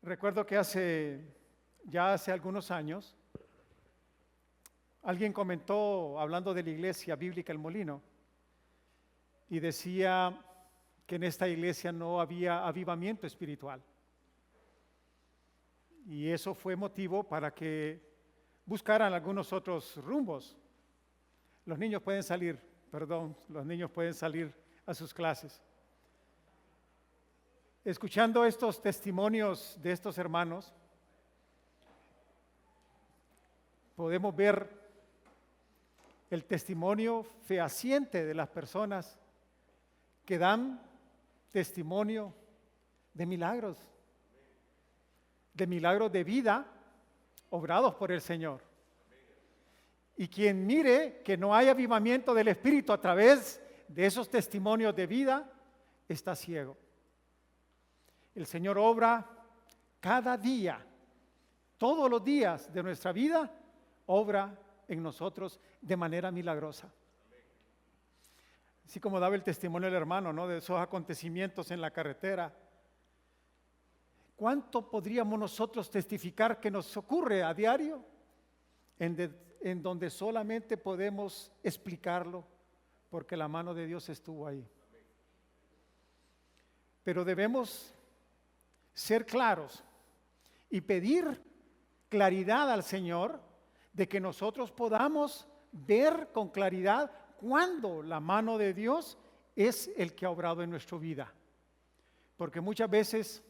Recuerdo que hace algunos años, alguien comentó, hablando de la iglesia bíblica El Molino, y decía que en esta iglesia no había avivamiento espiritual. Y eso fue motivo para que buscaran algunos otros rumbos. Los niños pueden salir a sus clases. Escuchando estos testimonios de estos hermanos, podemos ver el testimonio fehaciente de las personas que dan testimonio de milagros de vida obrados por el Señor. Y quien mire que no hay avivamiento del Espíritu a través de esos testimonios de vida, está ciego. El Señor obra cada día, todos los días de nuestra vida, obra en nosotros de manera milagrosa. Así como daba el testimonio el hermano, ¿no?, de esos acontecimientos en la carretera. ¿Cuánto podríamos nosotros testificar que nos ocurre a diario? En donde solamente podemos explicarlo porque la mano de Dios estuvo ahí. Pero debemos ser claros y pedir claridad al Señor de que nosotros podamos ver con claridad cuándo la mano de Dios es el que ha obrado en nuestra vida. Porque muchas veces,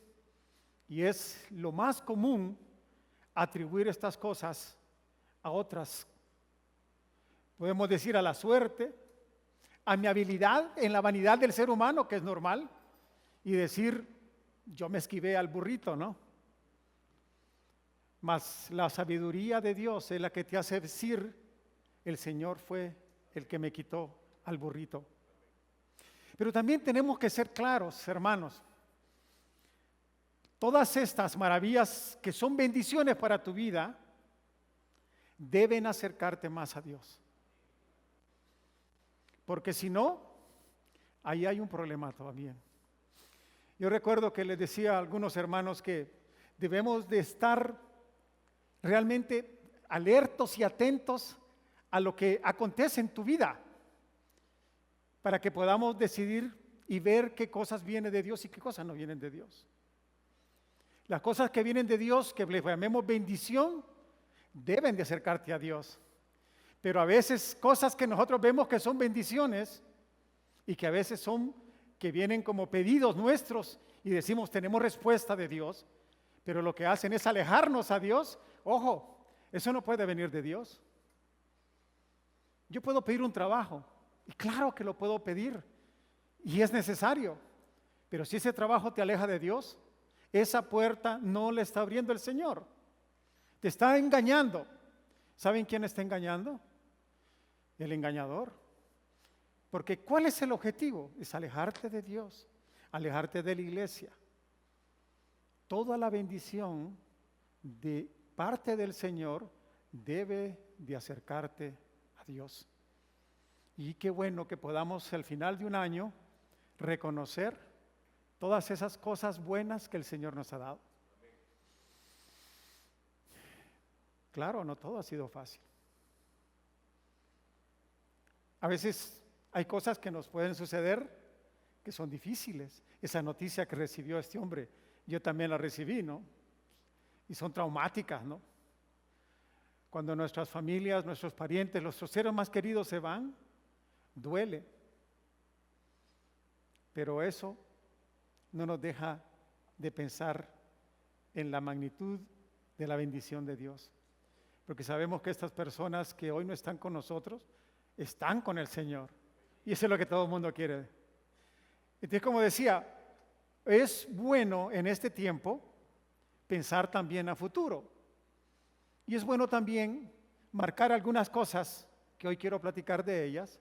y es lo más común, atribuir estas cosas a otras. Podemos decir a la suerte, a mi habilidad, en la vanidad del ser humano, que es normal, y decir, yo me esquivé al burrito, ¿no? Mas la sabiduría de Dios es la que te hace decir, el Señor fue el que me quitó al burrito. Pero también tenemos que ser claros, hermanos. Todas estas maravillas que son bendiciones para tu vida, deben acercarte más a Dios. Porque si no, ahí hay un problema todavía. Yo recuerdo que les decía a algunos hermanos que debemos de estar realmente alertos y atentos a lo que acontece en tu vida, para que podamos decidir y ver qué cosas vienen de Dios y qué cosas no vienen de Dios. Las cosas que vienen de Dios, que les llamemos bendición, deben de acercarte a Dios. Pero a veces cosas que nosotros vemos que son bendiciones y que a veces son que vienen como pedidos nuestros y decimos tenemos respuesta de Dios, pero lo que hacen es alejarnos a Dios. Ojo, eso no puede venir de Dios. Yo puedo pedir un trabajo, y claro que lo puedo pedir, y es necesario, pero si ese trabajo te aleja de Dios, esa puerta no le está abriendo el Señor. Te está engañando. ¿Saben quién está engañando? El engañador. Porque ¿cuál es el objetivo? Es alejarte de Dios, alejarte de la iglesia. Toda la bendición de parte del Señor debe de acercarte a Dios. Y qué bueno que podamos al final de un año reconocer todas esas cosas buenas que el Señor nos ha dado. Claro, no todo ha sido fácil. A veces hay cosas que nos pueden suceder que son difíciles. Esa noticia que recibió este hombre, yo también la recibí, ¿no? Y son traumáticas, ¿no? Cuando nuestras familias, nuestros parientes, nuestros seres más queridos se van, duele. Pero eso no nos deja de pensar en la magnitud de la bendición de Dios. Porque sabemos que estas personas que hoy no están con nosotros, están con el Señor. Y eso es lo que todo el mundo quiere. Entonces, como decía, es bueno en este tiempo pensar también a futuro. Y es bueno también marcar algunas cosas que hoy quiero platicar de ellas,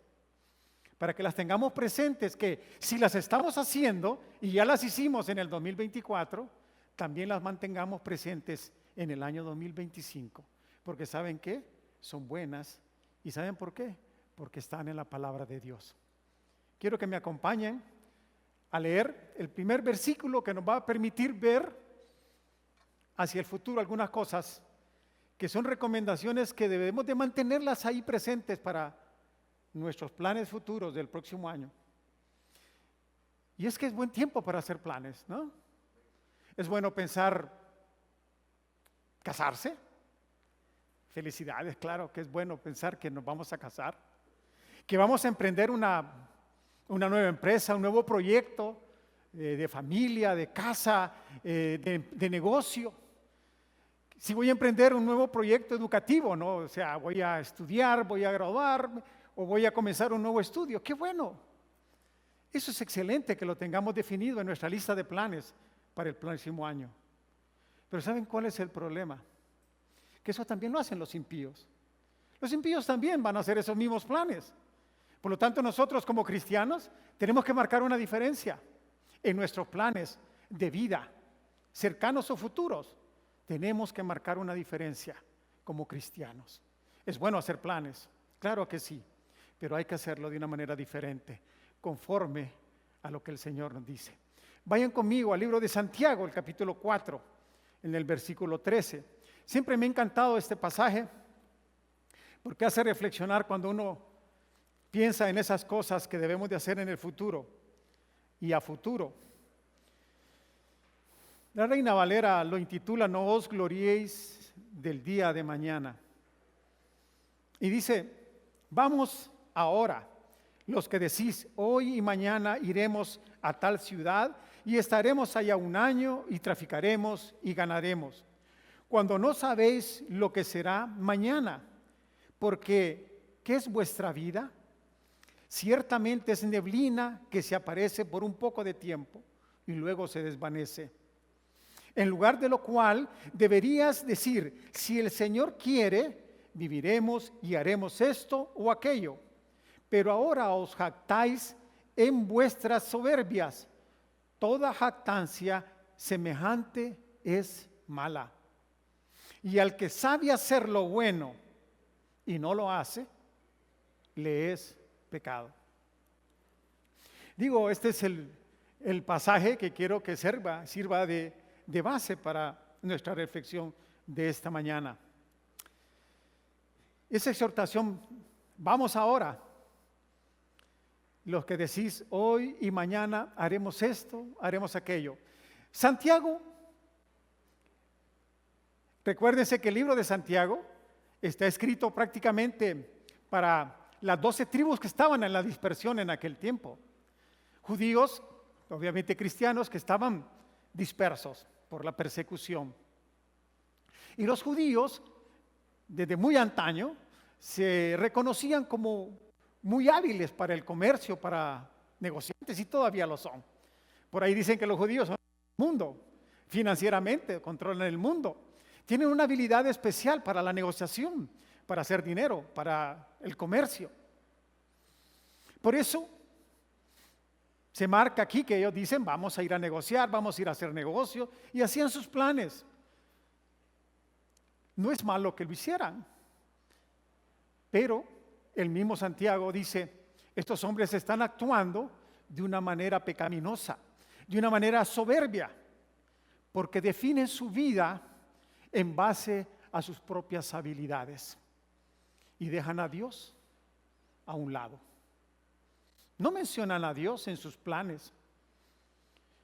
para que las tengamos presentes, que si las estamos haciendo y ya las hicimos en el 2024, también las mantengamos presentes en el año 2025. Porque ¿saben qué? Son buenas. ¿Y saben por qué? Porque están en la palabra de Dios. Quiero que me acompañen a leer el primer versículo que nos va a permitir ver hacia el futuro algunas cosas que son recomendaciones que debemos de mantenerlas ahí presentes para nuestros planes futuros del próximo año. Y es que es buen tiempo para hacer planes, ¿no? Es bueno pensar casarse. Felicidades, claro que es bueno pensar que nos vamos a casar, que vamos a emprender una nueva empresa, un nuevo proyecto de familia, de casa, de negocio. Si voy a emprender un nuevo proyecto educativo, ¿no? O sea, voy a estudiar, voy a graduarme o voy a comenzar un nuevo estudio. ¡Qué bueno! Eso es excelente que lo tengamos definido en nuestra lista de planes para el próximo año. Pero ¿saben cuál es el problema? Que eso también lo hacen los impíos. Los impíos también van a hacer esos mismos planes. Por lo tanto, nosotros como cristianos tenemos que marcar una diferencia en nuestros planes de vida, cercanos o futuros. Tenemos que marcar una diferencia como cristianos. Es bueno hacer planes, claro que sí, pero hay que hacerlo de una manera diferente, conforme a lo que el Señor nos dice. Vayan conmigo al libro de Santiago, el capítulo 4, en el versículo 13. Siempre me ha encantado este pasaje porque hace reflexionar cuando uno piensa en esas cosas que debemos de hacer en el futuro y a futuro. La Reina Valera lo intitula "No os gloriéis del día de mañana". Y dice: vamos ahora, los que decís hoy y mañana iremos a tal ciudad y estaremos allá un año y traficaremos y ganaremos, cuando no sabéis lo que será mañana, porque ¿qué es vuestra vida? Ciertamente es neblina que se aparece por un poco de tiempo y luego se desvanece. En lugar de lo cual deberías decir: si el Señor quiere, viviremos y haremos esto o aquello. Pero ahora os jactáis en vuestras soberbias. Toda jactancia semejante es mala. Y al que sabe hacer lo bueno y no lo hace, le es pecado. Digo, este es el pasaje que quiero que sirva de base para nuestra reflexión de esta mañana. Esa exhortación: vamos ahora, los que decís hoy y mañana haremos esto, haremos aquello. Santiago, recuérdense que el libro de Santiago está escrito prácticamente para las 12 tribus que estaban en la dispersión en aquel tiempo. Judíos, obviamente cristianos, que estaban dispersos por la persecución. Y los judíos, desde muy antaño, se reconocían como muy hábiles para el comercio, para negociantes, y todavía lo son. Por ahí dicen que los judíos son el mundo, financieramente controlan el mundo. Tienen una habilidad especial para la negociación, para hacer dinero, para el comercio. Por eso se marca aquí que ellos dicen: vamos a ir a negociar, vamos a ir a hacer negocio, y hacían sus planes. No es malo que lo hicieran, pero el mismo Santiago dice: estos hombres están actuando de una manera pecaminosa, de una manera soberbia, porque definen su vida en base a sus propias habilidades y dejan a Dios a un lado. No mencionan a Dios en sus planes.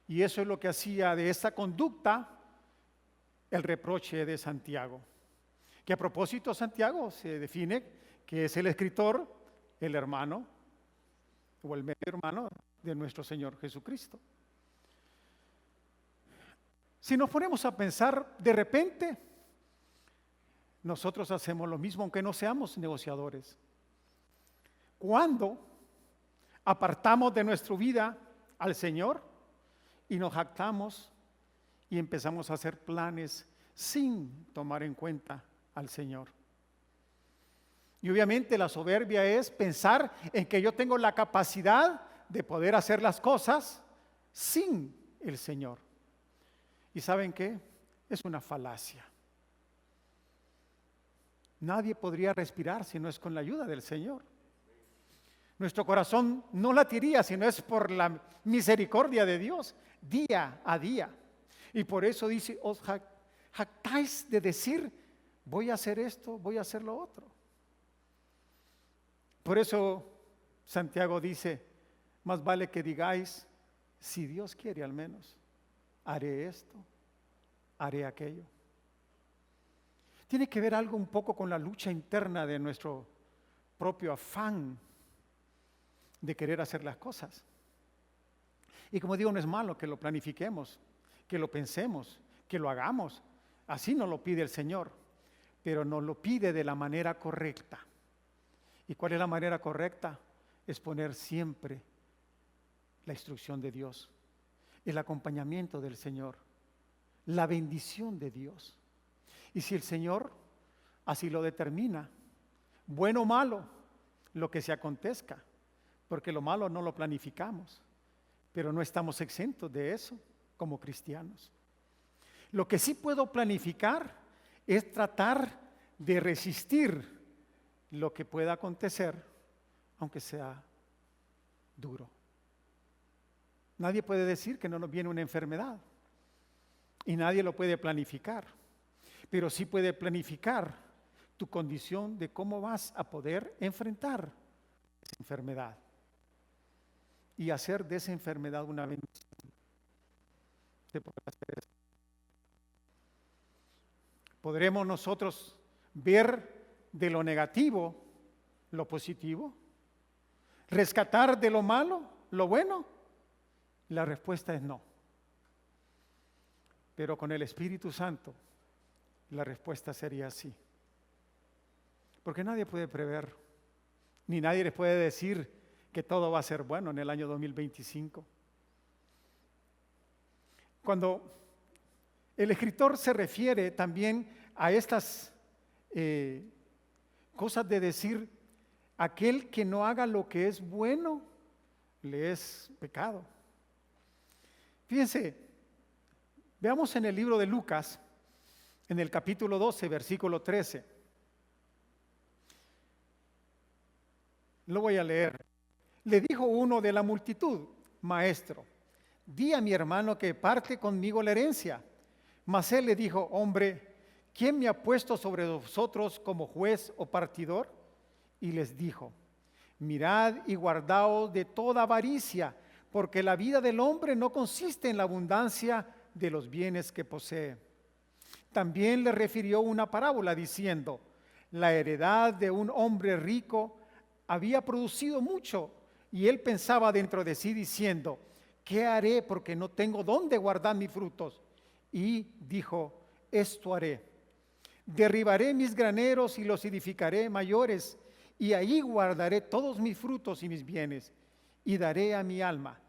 Y eso es lo que hacía de esta conducta el reproche de Santiago. Que a propósito, Santiago se define que es el escritor, el hermano o el medio hermano de nuestro Señor Jesucristo. Si nos ponemos a pensar, de repente nosotros hacemos lo mismo, aunque no seamos negociadores. Cuando apartamos de nuestra vida al Señor y nos jactamos y empezamos a hacer planes sin tomar en cuenta al Señor. Y obviamente la soberbia es pensar en que yo tengo la capacidad de poder hacer las cosas sin el Señor. ¿Y saben qué? Es una falacia. Nadie podría respirar si no es con la ayuda del Señor. Nuestro corazón no latiría si no es por la misericordia de Dios, día a día. Y por eso dice: os jactáis de decir, voy a hacer esto, voy a hacer lo otro. Por eso Santiago dice, más vale que digáis, si Dios quiere al menos, haré esto, haré aquello. Tiene que ver algo un poco con la lucha interna de nuestro propio afán de querer hacer las cosas. Y como digo, no es malo que lo planifiquemos, que lo pensemos, que lo hagamos. Así nos lo pide el Señor, pero nos lo pide de la manera correcta. ¿Y cuál es la manera correcta? Es poner siempre la instrucción de Dios, el acompañamiento del Señor, la bendición de Dios. Y si el Señor así lo determina, bueno o malo, lo que se acontezca, porque lo malo no lo planificamos, pero no estamos exentos de eso como cristianos. Lo que sí puedo planificar es tratar de resistir lo que pueda acontecer, aunque sea duro. Nadie puede decir que no nos viene una enfermedad y nadie lo puede planificar, pero sí puede planificar tu condición de cómo vas a poder enfrentar esa enfermedad y hacer de esa enfermedad una bendición. ¿Se puede hacer eso? ¿Podremos nosotros ver de lo negativo lo positivo? ¿Rescatar de lo malo lo bueno? La respuesta es no. Pero con el Espíritu Santo la respuesta sería sí. Porque nadie puede prever, ni nadie les puede decir que todo va a ser bueno en el año 2025. Cuando el escritor se refiere también a estas cosas de decir, aquel que no haga lo que es bueno, le es pecado. Fíjense, veamos en el libro de Lucas, en el capítulo 12, versículo 13. Lo voy a leer. Le dijo uno de la multitud, maestro, di a mi hermano que parte conmigo la herencia. Mas él le dijo, hombre, ¿quién me ha puesto sobre vosotros como juez o partidor? Y les dijo, mirad y guardaos de toda avaricia, porque la vida del hombre no consiste en la abundancia de los bienes que posee. También le refirió una parábola diciendo, la heredad de un hombre rico había producido mucho, y él pensaba dentro de sí diciendo, ¿qué haré porque no tengo dónde guardar mis frutos? Y dijo, esto haré, derribaré mis graneros y los edificaré mayores, y ahí guardaré todos mis frutos y mis bienes, y daré a mi alma,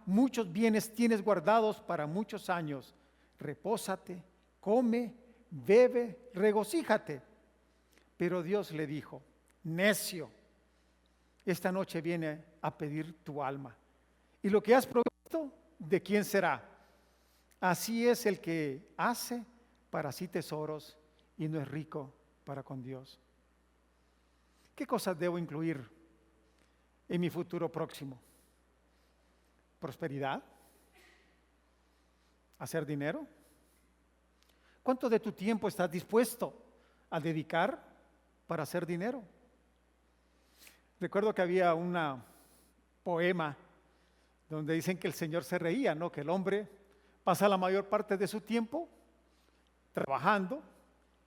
muchos bienes tienes guardados para muchos años, repósate, come, bebe, regocíjate. Pero Dios le dijo, necio, esta noche viene a pedir tu alma, y lo que has provisto, ¿de quién será? Así es el que hace para sí tesoros y no es rico para con Dios. ¿Qué cosas debo incluir en mi futuro próximo? ¿Prosperidad? ¿Hacer dinero? ¿Cuánto de tu tiempo estás dispuesto a dedicar para hacer dinero? Recuerdo que había un poema donde dicen que el Señor se reía, ¿no? Que el hombre pasa la mayor parte de su tiempo trabajando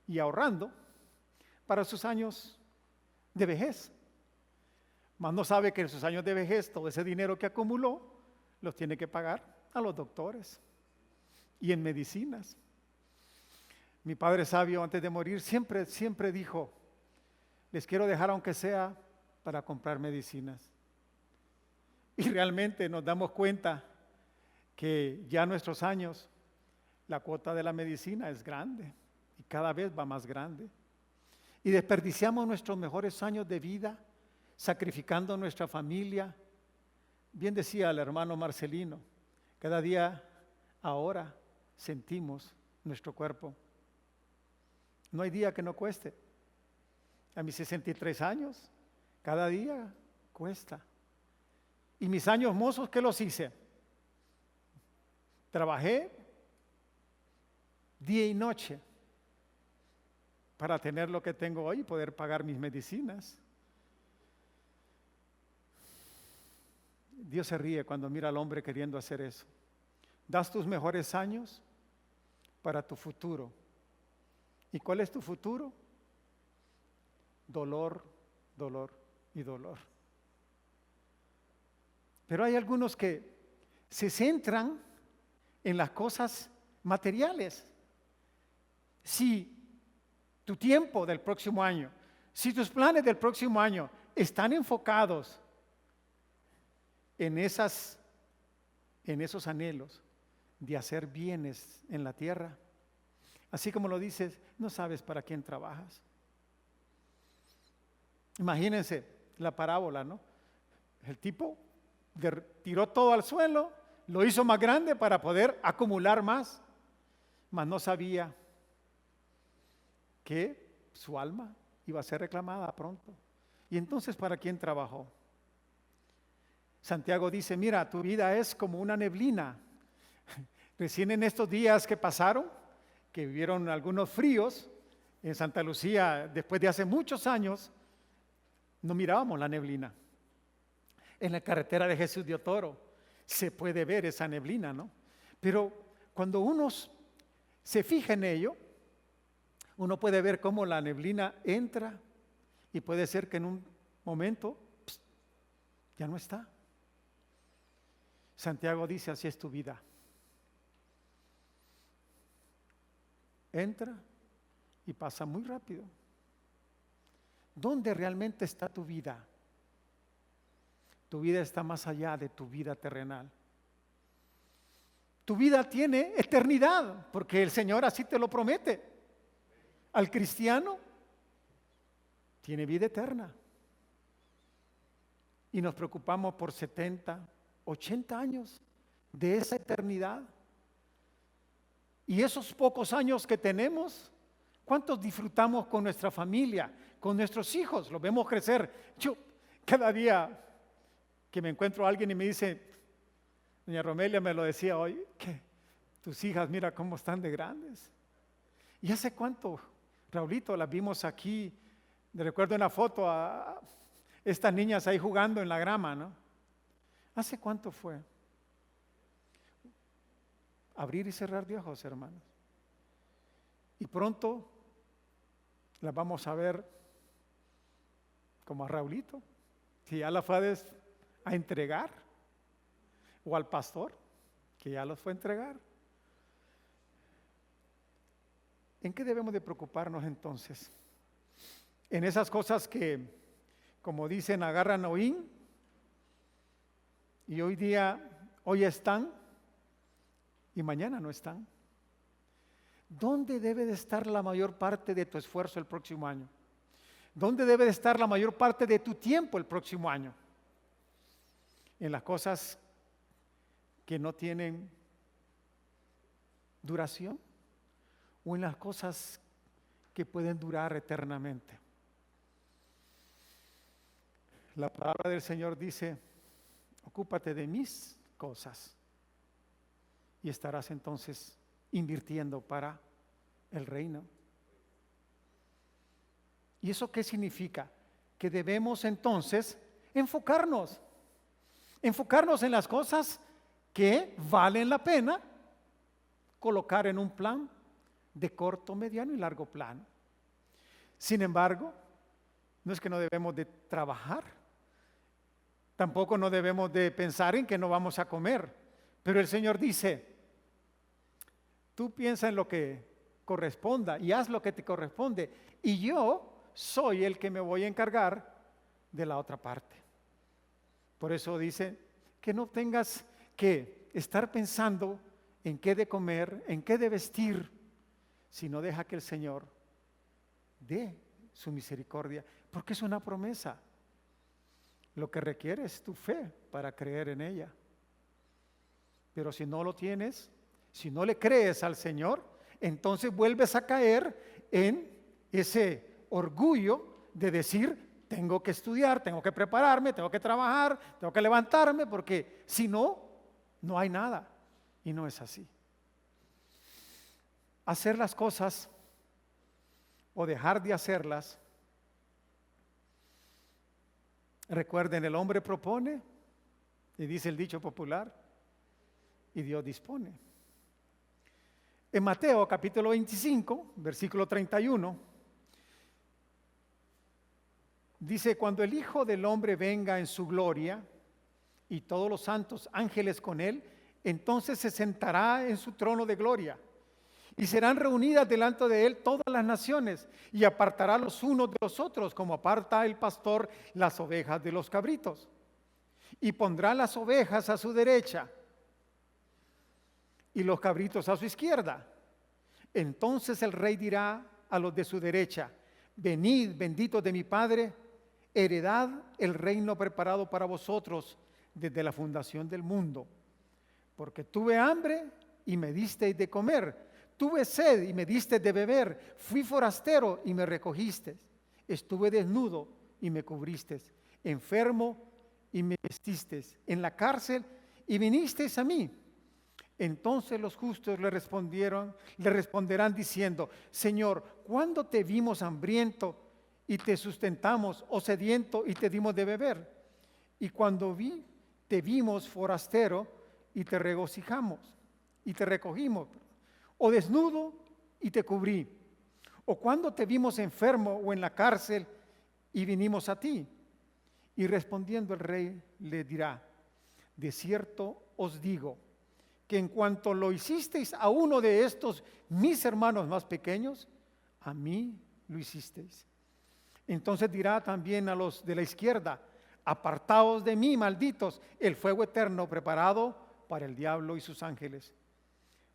y ahorrando para sus años de vejez. Mas no sabe que en sus años de vejez todo ese dinero que acumuló los tiene que pagar a los doctores y en medicinas. Mi padre sabio antes de morir siempre dijo, les quiero dejar aunque sea para comprar medicinas. Y realmente nos damos cuenta que ya a nuestros años la cuota de la medicina es grande y cada vez va más grande. Y desperdiciamos nuestros mejores años de vida sacrificando nuestra familia. Bien decía el hermano Marcelino, cada día ahora sentimos nuestro cuerpo. No hay día que no cueste. A mis 63 años, cada día cuesta. Y mis años mozos, ¿qué los hice? Trabajé día y noche para tener lo que tengo hoy y poder pagar mis medicinas. Dios se ríe cuando mira al hombre queriendo hacer eso. Das tus mejores años para tu futuro. ¿Y cuál es tu futuro? Dolor, dolor y dolor. Pero hay algunos que se centran en las cosas materiales. Si tu tiempo del próximo año, si tus planes del próximo año están enfocados en esos anhelos de hacer bienes en la tierra, así como lo dices, no sabes para quién trabajas. Imagínense la parábola, ¿no? El tipo tiró todo al suelo, lo hizo más grande para poder acumular más, mas no sabía que su alma iba a ser reclamada pronto. Y entonces, ¿para quién trabajó? Santiago dice, mira, tu vida es como una neblina. Recién en estos días que pasaron, que vivieron algunos fríos, en Santa Lucía, después de hace muchos años, no mirábamos la neblina. En la carretera de Jesús de Otoro se puede ver esa neblina, ¿no? Pero cuando uno se fija en ello, uno puede ver cómo la neblina entra y puede ser que en un momento ya no está. Santiago dice, así es tu vida. Entra y pasa muy rápido. ¿Dónde realmente está tu vida? Tu vida está más allá de tu vida terrenal. Tu vida tiene eternidad, porque el Señor así te lo promete. Al cristiano tiene vida eterna. Y nos preocupamos por 70, 80 años de esa eternidad. Y esos pocos años que tenemos, ¿cuántos disfrutamos con nuestra familia, con nuestros hijos? Los vemos crecer. Yo cada día que me encuentro a alguien y me dice, doña Romelia me lo decía hoy, que tus hijas mira cómo están de grandes. ¿Y hace cuánto, Raulito, las vimos aquí? Me recuerdo una foto a estas niñas ahí jugando en la grama, ¿no? ¿Hace cuánto fue? Abrir y cerrar de ojos, hermanos. Y pronto las vamos a ver como a Raulito, que ya la fue a entregar, o al pastor, que ya los fue a entregar. ¿En qué debemos de preocuparnos entonces? En esas cosas que, como dicen, agarran oín, y hoy están, y mañana no están. ¿Dónde debe de estar la mayor parte de tu esfuerzo el próximo año? ¿Dónde debe de estar la mayor parte de tu tiempo el próximo año? En las cosas que no tienen duración o en las cosas que pueden durar eternamente. La palabra del Señor dice, ocúpate de mis cosas y estarás entonces invirtiendo para el reino. ¿Y eso qué significa? Que debemos entonces enfocarnos en las cosas que valen la pena colocar en un plan de corto, mediano y largo plano. Sin embargo, no es que no debemos de trabajar, tampoco no debemos de pensar en que no vamos a comer, pero el Señor dice, tú piensa en lo que corresponda y haz lo que te corresponde, y yo soy el que me voy a encargar de la otra parte. Por eso dice que no tengas que estar pensando en qué de comer, en qué de vestir, sino deja que el Señor dé su misericordia, porque es una promesa. Lo que requiere es tu fe para creer en ella. Pero si no lo tienes, si no le crees al Señor, entonces vuelves a caer en ese orgullo de decir, tengo que estudiar, tengo que prepararme, tengo que trabajar, tengo que levantarme, porque si no, no hay nada. Y no es así. hacer las cosas o dejar de hacerlas, recuerden, el hombre propone, y dice el dicho popular, y Dios dispone. En Mateo capítulo 25, versículo 31, dice: cuando el Hijo del Hombre venga en su gloria y todos los santos ángeles con él, entonces se sentará en su trono de gloria. Y serán reunidas delante de él todas las naciones, y apartará los unos de los otros, como aparta el pastor las ovejas de los cabritos. Y pondrá las ovejas a su derecha y los cabritos a su izquierda. Entonces el rey dirá a los de su derecha: venid, benditos de mi Padre, heredad el reino preparado para vosotros desde la fundación del mundo. Porque tuve hambre y me disteis de comer, tuve sed y me disteis de beber, fui forastero y me recogisteis, estuve desnudo y me cubristeis, enfermo y me vestisteis, en la cárcel y vinisteis a mí. Entonces los justos le responderán diciendo: Señor, ¿cuándo te vimos hambriento y te sustentamos, o sediento y te dimos de beber? Y cuando te vimos forastero y te regocijamos y te recogimos, o desnudo y te cubrí, o cuando te vimos enfermo o en la cárcel y vinimos a ti. Y respondiendo el rey le dirá: de cierto os digo que en cuanto lo hicisteis a uno de estos mis hermanos más pequeños, a mí lo hicisteis. Entonces dirá también a los de la izquierda: apartaos de mí, malditos, el fuego eterno preparado para el diablo y sus ángeles.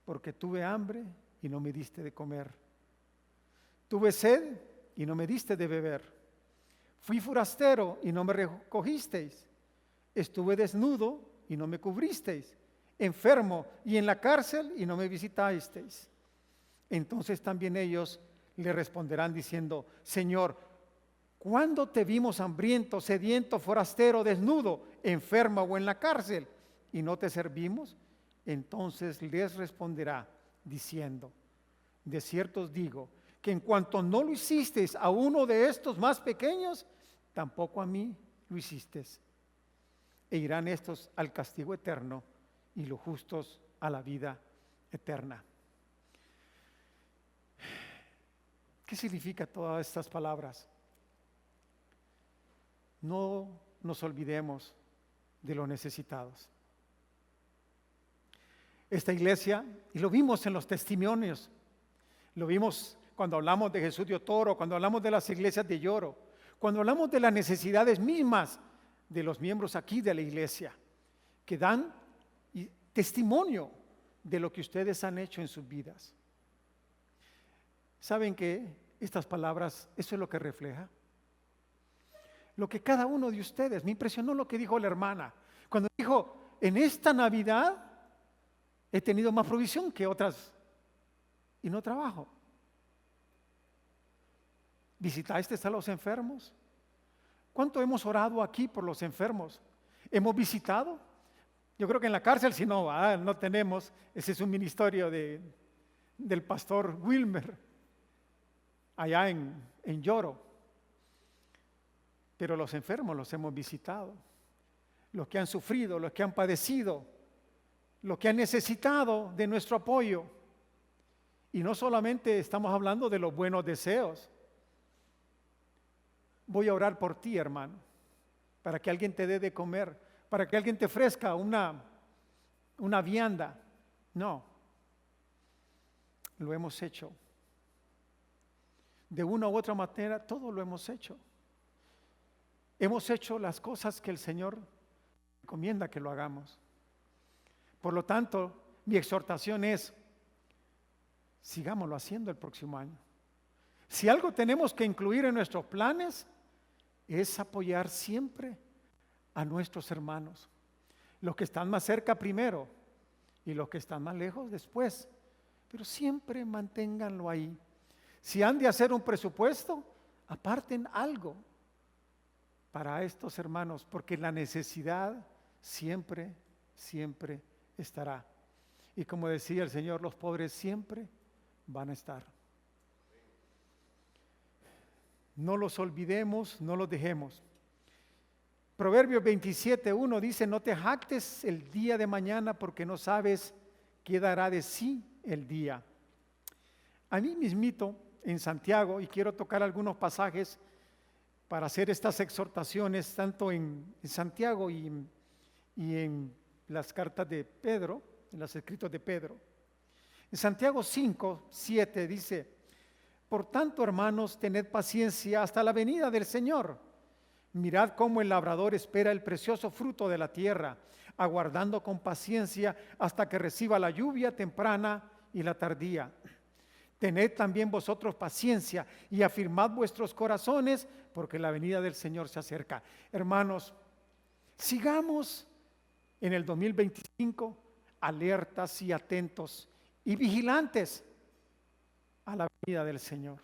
Porque tuve hambre y no me diste de comer, tuve sed y no me diste de beber, fui forastero y no me recogisteis, estuve desnudo y no me cubristeis, enfermo y en la cárcel y no me visitasteis. Entonces también ellos le responderán diciendo: Señor, ¿cuándo te vimos hambriento, sediento, forastero, desnudo, enfermo o en la cárcel y no te servimos? Entonces les responderá diciendo: de cierto os digo que en cuanto no lo hicisteis a uno de estos más pequeños, tampoco a mí lo hicisteis. E irán estos al castigo eterno y los justos a la vida eterna. ¿Qué significa todas estas palabras? No nos olvidemos de los necesitados. Esta iglesia, y lo vimos en los testimonios, lo vimos cuando hablamos de Jesús de Otoro, cuando hablamos de las iglesias de Lloro, cuando hablamos de las necesidades mismas de los miembros aquí de la iglesia, que dan testimonio de lo que ustedes han hecho en sus vidas. ¿Saben que estas palabras, eso es lo que refleja? Lo que cada uno de ustedes, me impresionó lo que dijo la hermana, cuando dijo: en esta Navidad he tenido más provisión que otras y no trabajo. ¿Visitaste a los enfermos? ¿Cuánto hemos orado aquí por los enfermos? ¿Hemos visitado? Yo creo que en la cárcel si no, no tenemos. Ese es un ministerio del pastor Wilmer, allá en Lloro. Pero los enfermos los hemos visitado. Los que han sufrido, los que han padecido, los que han necesitado de nuestro apoyo. Y no solamente estamos hablando de los buenos deseos. Voy a orar por ti, hermano, para que alguien te dé de comer, para que alguien te ofrezca una vianda. No, lo hemos hecho. De una u otra manera, todo lo hemos hecho. Hemos hecho las cosas que el Señor recomienda que lo hagamos. Por lo tanto, mi exhortación es: sigámoslo haciendo el próximo año. Si algo tenemos que incluir en nuestros planes, es apoyar siempre a nuestros hermanos, los que están más cerca primero y los que están más lejos después, pero siempre manténganlo ahí. Si han de hacer un presupuesto, aparten algo para estos hermanos, porque la necesidad siempre, siempre estará. Y como decía el Señor, los pobres siempre van a estar. No los olvidemos, no los dejemos. Proverbios 27:1 dice: no te jactes el día de mañana, porque no sabes qué dará de sí el día. A mí mismito en Santiago, y quiero tocar algunos pasajes para hacer estas exhortaciones, tanto en Santiago y en las cartas de Pedro, en los escritos de Pedro. En Santiago 5:7 dice: por tanto, hermanos, tened paciencia hasta la venida del Señor. Mirad cómo el labrador espera el precioso fruto de la tierra, aguardando con paciencia hasta que reciba la lluvia temprana y la tardía. Tened también vosotros paciencia y afirmad vuestros corazones, porque la venida del Señor se acerca. Hermanos, sigamos en el 2025 alertas y atentos y vigilantes a la venida del Señor.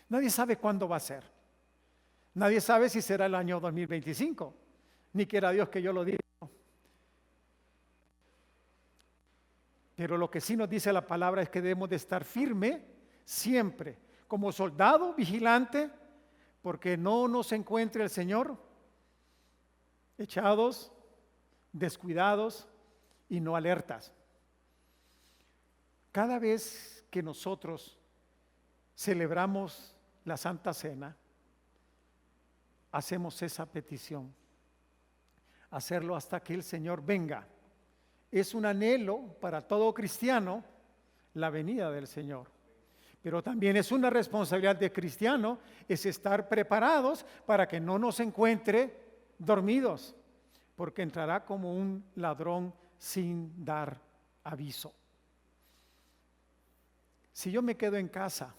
Nadie sabe cuándo va a ser. Nadie sabe si será el año 2025, ni quiera Dios que yo lo diga. Pero lo que sí nos dice la palabra es que debemos de estar firme siempre, como soldado vigilante, porque no nos encuentre el Señor echados, descuidados y no alertas. Cada vez que nosotros celebramos la Santa Cena, hacemos esa petición, hacerlo hasta que el Señor venga. Es un anhelo para todo cristiano la venida del Señor, pero también es una responsabilidad de cristiano, es estar preparados para que no nos encuentre dormidos, porque entrará como un ladrón sin dar aviso. Si yo me quedo en casa,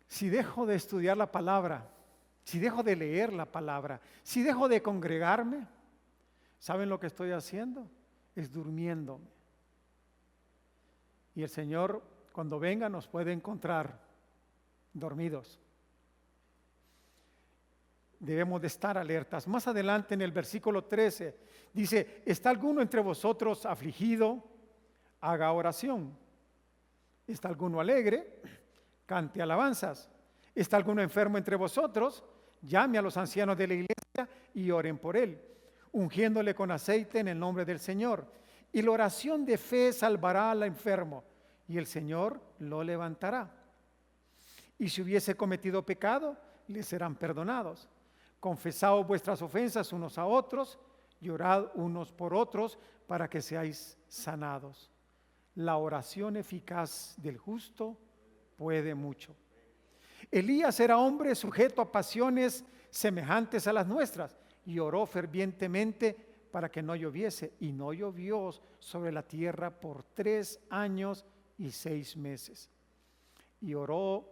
si dejo de estudiar la palabra, si dejo de leer la palabra, si dejo de congregarme, ¿saben lo que estoy haciendo? Es durmiéndome. Y el Señor, cuando venga, nos puede encontrar dormidos. Debemos de estar alertas. Más adelante en el versículo 13 dice: ¿está alguno entre vosotros afligido? Haga oración. ¿Está alguno alegre? Cante alabanzas. ¿Está alguno enfermo entre vosotros? Llame a los ancianos de la iglesia y oren por él, ungiéndole con aceite en el nombre del Señor. Y la oración de fe salvará al enfermo, y el Señor lo levantará. Y si hubiese cometido pecado, le serán perdonados. Confesaos vuestras ofensas unos a otros, y orad unos por otros, para que seáis sanados. La oración eficaz del justo puede mucho. Elías era hombre sujeto a pasiones semejantes a las nuestras, y oró fervientemente para que no lloviese, y no llovió sobre la tierra por 3 años y 6 meses. Y oró,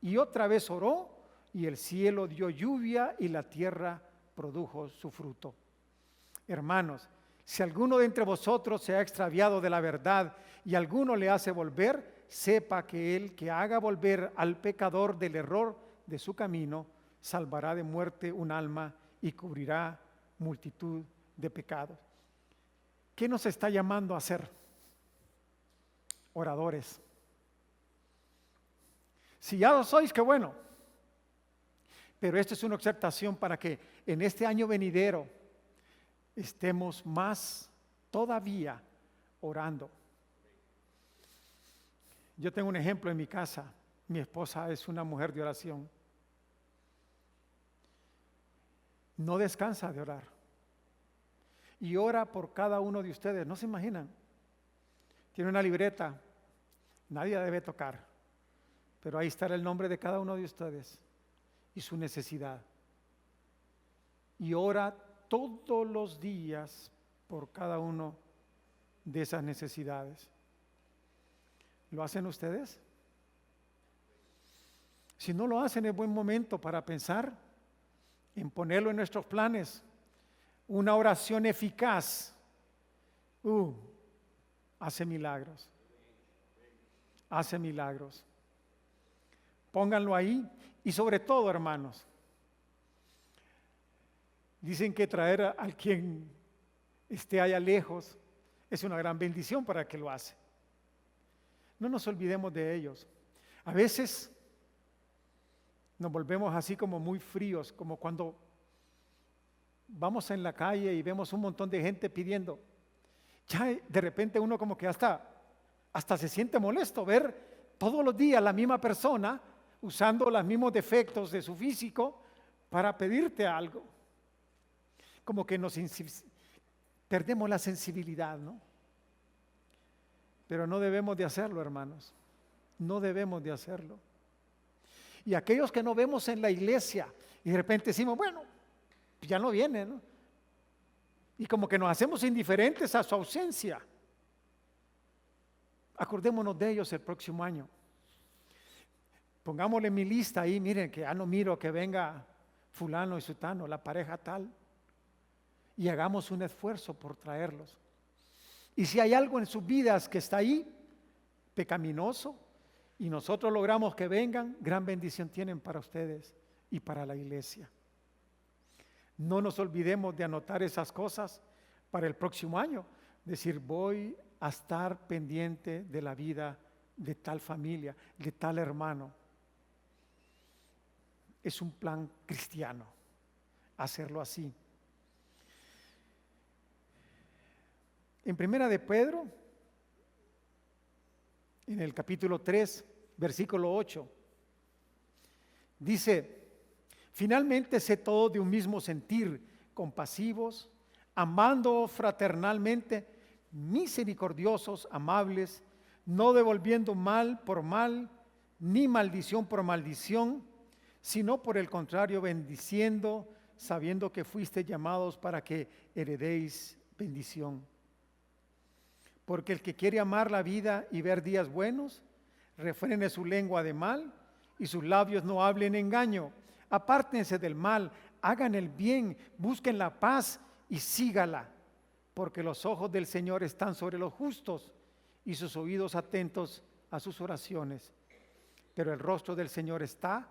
y otra vez oró, y el cielo dio lluvia, y la tierra produjo su fruto. Hermanos, si alguno de entre vosotros se ha extraviado de la verdad, y alguno le hace volver, sepa que el que haga volver al pecador del error de su camino, salvará de muerte un alma y cubrirá multitud de pecados. ¿Qué nos está llamando a hacer? Oradores. Si ya lo sois, qué bueno. Pero esto es una exhortación para que en este año venidero estemos más todavía orando. Yo tengo un ejemplo en mi casa. Mi esposa es una mujer de oración. No descansa de orar. Y ora por cada uno de ustedes. No se imaginan. Tiene una libreta. Nadie la debe tocar. Pero ahí está el nombre de cada uno de ustedes y su necesidad. Y ora todos los días por cada uno de esas necesidades. ¿Lo hacen ustedes? Si no lo hacen, es buen momento para pensar en ponerlo en nuestros planes. Una oración eficaz hace milagros. Hace milagros. Pónganlo ahí. Y sobre todo, hermanos, dicen que traer al quien esté allá lejos es una gran bendición para el que lo hace. No nos olvidemos de ellos. A veces nos volvemos así como muy fríos, como cuando vamos en la calle y vemos un montón de gente pidiendo. Ya de repente uno como que hasta se siente molesto ver todos los días la misma persona usando los mismos defectos de su físico para pedirte algo. Como que perdemos la sensibilidad, ¿no? Pero no debemos de hacerlo, hermanos. No debemos de hacerlo. Y aquellos que no vemos en la iglesia y de repente decimos, bueno, ya no viene, ¿no? Y como que nos hacemos indiferentes a su ausencia. Acordémonos de ellos el próximo año. Pongámosle en mi lista ahí, miren que ya no miro que venga fulano y sutano, la pareja tal. Y hagamos un esfuerzo por traerlos. Y si hay algo en sus vidas que está ahí, pecaminoso, y nosotros logramos que vengan, gran bendición tienen para ustedes y para la iglesia. No nos olvidemos de anotar esas cosas para el próximo año. Decir, voy a estar pendiente de la vida de tal familia, de tal hermano. Es un plan cristiano hacerlo así. En Primera de Pedro, en el capítulo 3, versículo 8, dice, finalmente sé todo de un mismo sentir, compasivos, amando fraternalmente, misericordiosos, amables, no devolviendo mal por mal, ni maldición por maldición, sino por el contrario, bendiciendo, sabiendo que fuiste llamados para que heredéis bendición. Porque el que quiere amar la vida y ver días buenos, refrene su lengua de mal y sus labios no hablen engaño. Apártense del mal, hagan el bien, busquen la paz y sígala, porque los ojos del Señor están sobre los justos y sus oídos atentos a sus oraciones. Pero el rostro del Señor está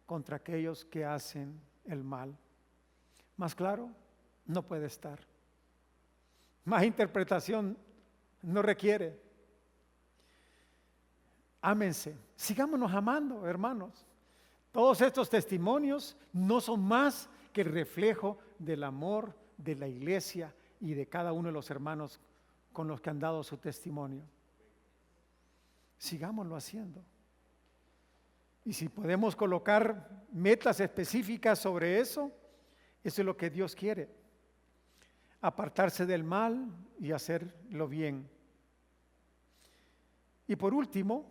contra aquellos que hacen el mal. Más claro, no puede estar. Más interpretación no requiere. Ámense, sigámonos amando, hermanos. Todos estos testimonios no son más que el reflejo del amor de la iglesia y de cada uno de los hermanos con los que han dado su testimonio. Sigámoslo haciendo. Y si podemos colocar metas específicas sobre eso, eso es lo que Dios quiere. Apartarse del mal y hacer lo bien. Y por último,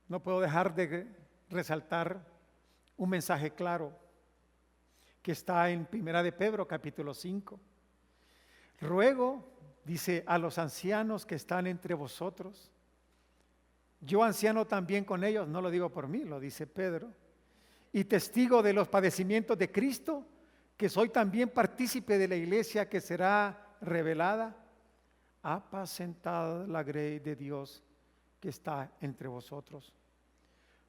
no puedo dejar de resaltar un mensaje claro que está en Primera de Pedro, capítulo 5. Ruego, dice, a los ancianos que están entre vosotros, yo anciano también con ellos, no lo digo por mí, lo dice Pedro, y testigo de los padecimientos de Cristo, que soy también partícipe de la iglesia que será revelada, apacentad la grey de Dios que está entre vosotros,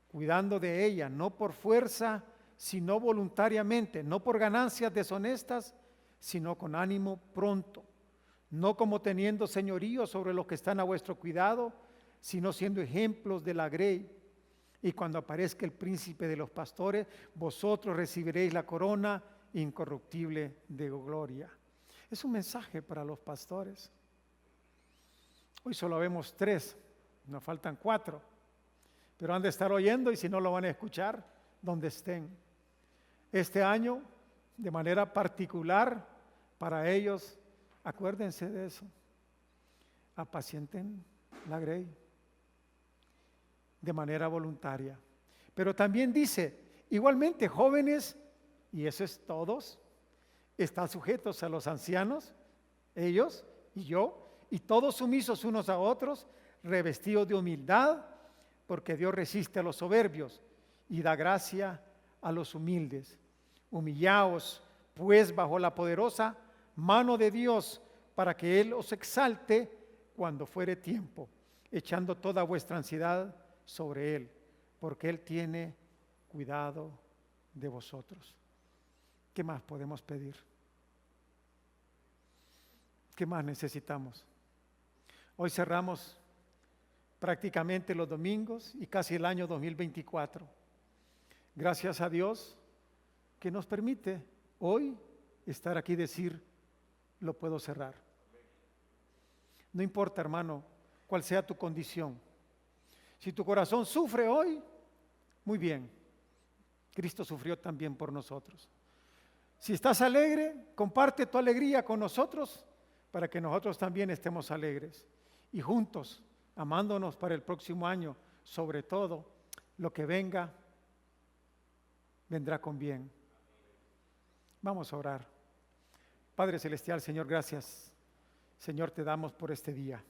cuidando de ella, no por fuerza, sino voluntariamente, no por ganancias deshonestas, sino con ánimo pronto, no como teniendo señorío sobre los que están a vuestro cuidado, sino siendo ejemplos de la grey. Y cuando aparezca el príncipe de los pastores, vosotros recibiréis la corona incorruptible de gloria. Es un mensaje para los pastores. Hoy solo vemos 3, nos faltan 4, pero han de estar oyendo y si no lo van a escuchar, donde estén. Este año, de manera particular, para ellos, acuérdense de eso, apacienten la grey de manera voluntaria. Pero también dice, igualmente jóvenes, y eso es todos, están sujetos a los ancianos, ellos y yo, y todos sumisos unos a otros, revestidos de humildad, porque Dios resiste a los soberbios y da gracia a los humildes. Humillaos, pues, bajo la poderosa mano de Dios, para que Él os exalte cuando fuere tiempo, echando toda vuestra ansiedad sobre Él, porque Él tiene cuidado de vosotros. ¿Qué más podemos pedir? ¿Qué más necesitamos? Hoy cerramos prácticamente los domingos y casi el año 2024. Gracias a Dios que nos permite hoy estar aquí y decir, lo puedo cerrar. No importa, hermano, cuál sea tu condición. Si tu corazón sufre hoy, muy bien. Cristo sufrió también por nosotros. Si estás alegre, comparte tu alegría con nosotros para que nosotros también estemos alegres. Y juntos, amándonos para el próximo año, sobre todo, lo que venga, vendrá con bien. Vamos a orar. Padre Celestial, Señor, gracias. Señor, te damos por este día.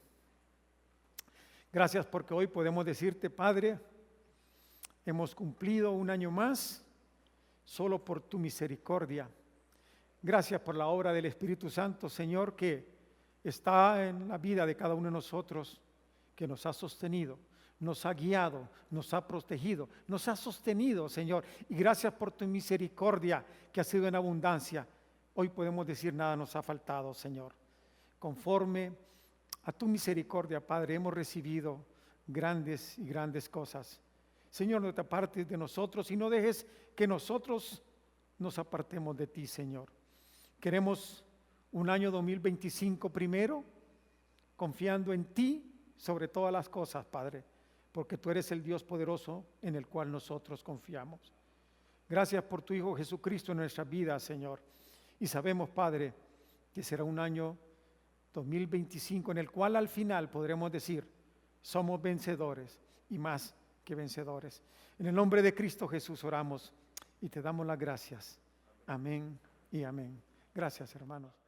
Gracias porque hoy podemos decirte, Padre, hemos cumplido un año más solo por tu misericordia. Gracias por la obra del Espíritu Santo, Señor, que está en la vida de cada uno de nosotros, que nos ha sostenido, nos ha guiado, nos ha protegido, nos ha sostenido, Señor. Y gracias por tu misericordia que ha sido en abundancia. Hoy podemos decir, nada nos ha faltado, Señor. Conforme a tu misericordia, Padre, hemos recibido grandes y grandes cosas. Señor, no te apartes de nosotros y no dejes que nosotros nos apartemos de ti, Señor. Queremos un año 2025 primero, confiando en ti sobre todas las cosas, Padre, porque tú eres el Dios poderoso en el cual nosotros confiamos. Gracias por tu Hijo Jesucristo en nuestra vida, Señor. Y sabemos, Padre, que será un año 2025 en el cual al final podremos decir, somos vencedores y más que vencedores. En el nombre de Cristo Jesús oramos y te damos las gracias. Amén y amén. Gracias, hermanos.